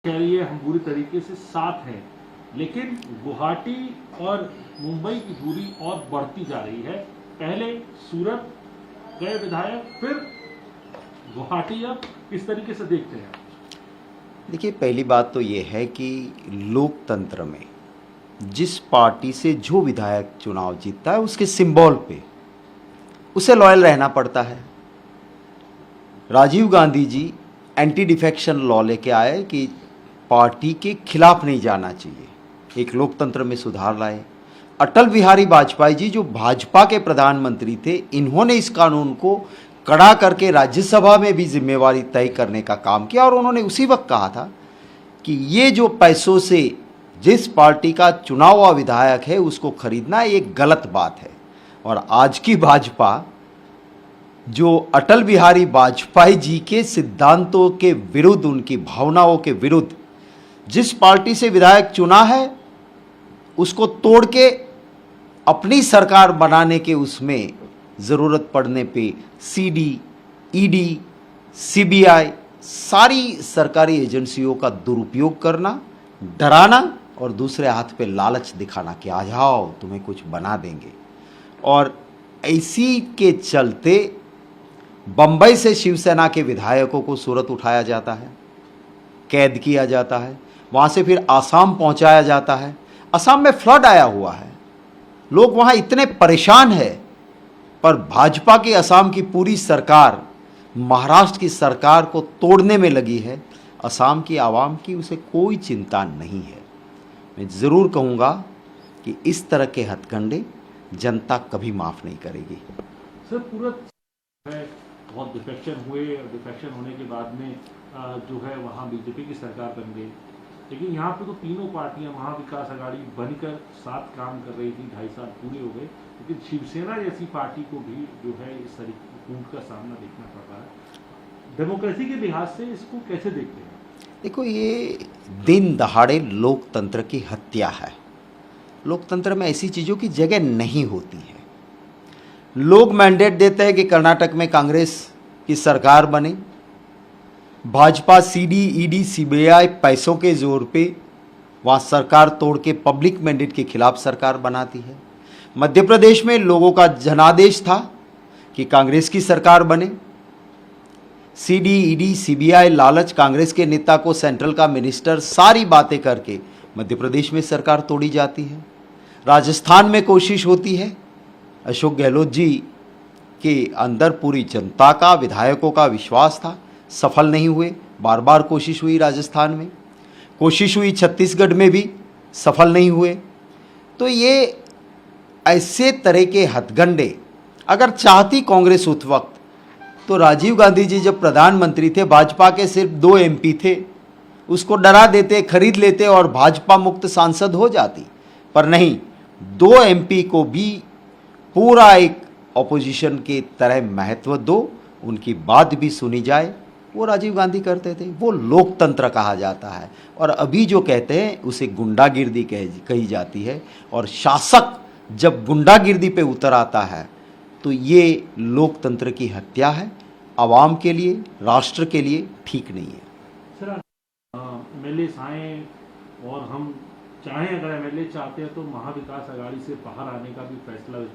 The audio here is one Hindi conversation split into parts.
कह रही है हम पूरी तरीके से साथ हैं, लेकिन गुवाहाटी और मुंबई की दूरी और बढ़ती जा रही है। पहले सूरत गए विधायक, फिर गुवाहाटी। अब किस तरीके से देखते हैं? देखिए, पहली बात तो ये है कि लोकतंत्र में जिस पार्टी से जो विधायक चुनाव जीतता है उसके सिंबल पे उसे लॉयल रहना पड़ता है। Rajiv Gandhi ji anti defection law लेके आए कि पार्टी के खिलाफ नहीं जाना चाहिए, एक लोकतंत्र में सुधार लाए। अटल बिहारी वाजपेयी जी जो भाजपा के प्रधानमंत्री थे, इन्होंने इस कानून को कड़ा करके राज्यसभा में भी जिम्मेवारी तय करने का काम किया और उन्होंने उसी वक्त कहा था कि ये जो पैसों से जिस पार्टी का चुना हुआ विधायक है उसको खरीदना एक गलत बात है। और आज की भाजपा जो अटल बिहारी वाजपेयी जी के सिद्धांतों के विरुद्ध, उनकी भावनाओं के विरुद्ध जिस पार्टी से विधायक चुना है उसको तोड़ के अपनी सरकार बनाने के उसमें ज़रूरत पड़ने पे सीडी, ईडी, सीबीआई सारी सरकारी एजेंसियों का दुरुपयोग करना, डराना और दूसरे हाथ पे लालच दिखाना कि आ जाओ तुम्हें कुछ बना देंगे। और इसी के चलते बंबई से शिवसेना के विधायकों को सूरत उठाया जाता है, कैद किया जाता है, वहाँ से फिर आसाम पहुँचाया जाता है। असम में फ्लड आया हुआ है, लोग वहाँ इतने परेशान हैं, पर भाजपा की असम की पूरी सरकार महाराष्ट्र की सरकार को तोड़ने में लगी है। असम की आवाम की उसे कोई चिंता नहीं है। मैं ज़रूर कहूँगा कि इस तरह के हथकंडे जनता कभी माफ़ नहीं करेगी। सर, पूरा बहुत डिफेक्शन हुए, डिफेक्शन होने के बाद में जो है वहाँ बीजेपी की सरकार बन गई, लेकिन यहाँ पे तो तीनों पार्टियां महाविकास आघाड़ी बनकर साथ काम कर रही थी, 2.5 साल पूरे हो गए, लेकिन शिवसेना जैसी पार्टी को भी जो है इस तरीके फूट का सामना देखना पड़ रहा है। डेमोक्रेसी के लिहाज से इसको कैसे देखते हैं? देखो, ये दिन दहाड़े लोकतंत्र की हत्या है। लोकतंत्र में ऐसी चीज़ों की जगह नहीं होती है। लोग मैंडेट देते हैं कि कर्नाटक में कांग्रेस की सरकार बने, भाजपा सीडी, ईडी, सीबीआई पैसों के जोर पे वहाँ सरकार तोड़ के पब्लिक मैंडेट के खिलाफ सरकार बनाती है। मध्य प्रदेश में लोगों का जनादेश था कि कांग्रेस की सरकार बने, सीडी, ईडी, सीबीआई लालच कांग्रेस के नेता को सेंट्रल का मिनिस्टर सारी बातें करके मध्य प्रदेश में सरकार तोड़ी जाती है। राजस्थान में कोशिश होती है, अशोक गहलोत जी के अंदर पूरी जनता का, विधायकों का विश्वास था, सफल नहीं हुए। बार बार कोशिश हुई, राजस्थान में कोशिश हुई, छत्तीसगढ़ में भी सफल नहीं हुए। तो ये ऐसे तरह के हथगंडे अगर चाहती कांग्रेस उस वक्त, तो राजीव गांधी जी जब प्रधानमंत्री थे, भाजपा के सिर्फ 2 एमपी थे, उसको डरा देते, खरीद लेते और भाजपा मुक्त सांसद हो जाती। पर नहीं, 2 एमपी को भी पूरा एक ऑपोजिशन के तरह महत्व दो, उनकी बात भी सुनी जाए, वो राजीव गांधी करते थे। वो लोकतंत्र कहा जाता है। और अभी जो कहते हैं उसे गुंडागिर्दी कही जाती है। और शासक जब गुंडागिर्दी पे उतर आता है तो ये लोकतंत्र की हत्या है, आवाम के लिए, राष्ट्र के लिए ठीक नहीं है। सर, एमएलए आए और हम चाहें, अगर एमएलए चाहते हैं तो महाविकास आघाड़ी से बाहर आने का भी फैसला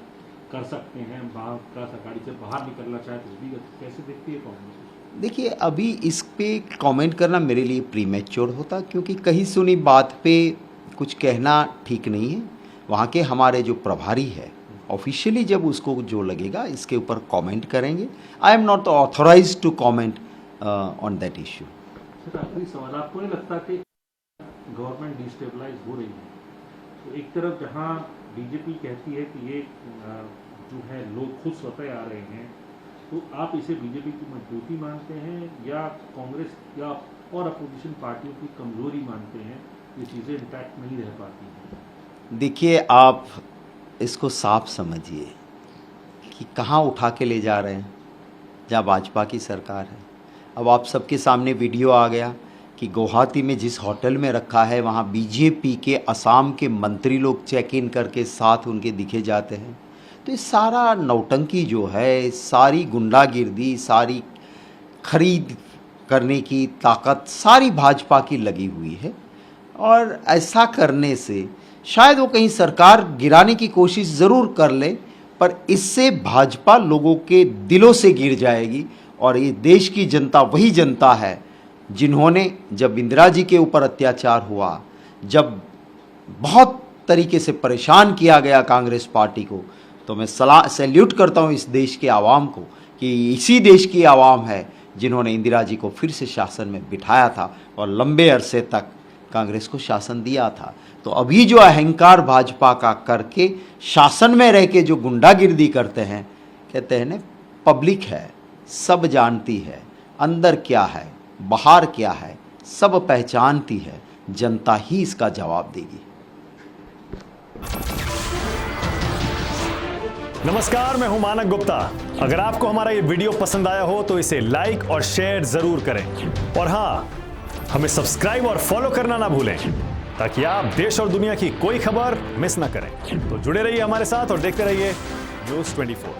कर सकते हैं। महाविकास आघाड़ी से बाहर निकलना चाहे तो भी कैसे देखती है कांग्रेस? देखिए, अभी इस पे कमेंट करना मेरे लिए प्रीमेच्योर होता, क्योंकि कहीं सुनी बात पे कुछ कहना ठीक नहीं है। वहाँ के हमारे जो प्रभारी है, ऑफिशियली जब उसको जो लगेगा इसके ऊपर कमेंट करेंगे। I am not authorize to comment on that issue. Sir, आखिरी सवाल, आपको नहीं लगता कि गवर्नमेंट डिस्टेबलाइज हो रही है? तो एक तरफ जहाँ बीजेपी कहती है कि ये जो है लोग खुद स्वतः आ रहे हैं, तो आप इसे बीजेपी की मजबूती मानते हैं या कांग्रेस या और अपोजिशन पार्टियों की कमजोरी मानते हैं? ये चीज़ें इंटैक्ट नहीं रह पाती हैं। देखिए, आप इसको साफ समझिए कि कहाँ उठा के ले जा रहे हैं, जहाँ भाजपा की सरकार है। अब आप सबके सामने वीडियो आ गया कि गुवाहाटी में जिस होटल में रखा है वहाँ बीजेपी के असम के मंत्री लोग चेक इन करके साथ उनके दिखे जाते हैं। तो ये सारा नौटंकी जो है, सारी गुंडागिर्दी, सारी खरीद करने की ताकत सारी भाजपा की लगी हुई है और ऐसा करने से शायद वो कहीं सरकार गिराने की कोशिश ज़रूर कर ले, पर इससे भाजपा लोगों के दिलों से गिर जाएगी। और ये देश की जनता वही जनता है जिन्होंने, जब इंदिरा जी के ऊपर अत्याचार हुआ, जब बहुत तरीके से परेशान किया गया कांग्रेस पार्टी को, तो मैं सैल्यूट करता हूँ इस देश के आवाम को कि इसी देश की आवाम है जिन्होंने इंदिरा जी को फिर से शासन में बिठाया था और लंबे अरसे तक कांग्रेस को शासन दिया था। तो अभी जो अहंकार भाजपा का करके शासन में रह के जो गुंडागिर्दी करते हैं, कहते हैं ना, पब्लिक है, सब जानती है अंदर क्या है बाहर क्या है, सब पहचानती है, जनता ही इसका जवाब देगी। नमस्कार, मैं हूं मानक गुप्ता। अगर आपको हमारा ये वीडियो पसंद आया हो तो इसे लाइक और शेयर जरूर करें और हाँ, हमें सब्सक्राइब और फॉलो करना ना भूलें ताकि आप देश और दुनिया की कोई खबर मिस ना करें। तो जुड़े रहिए हमारे साथ और देखते रहिए न्यूज़ 24।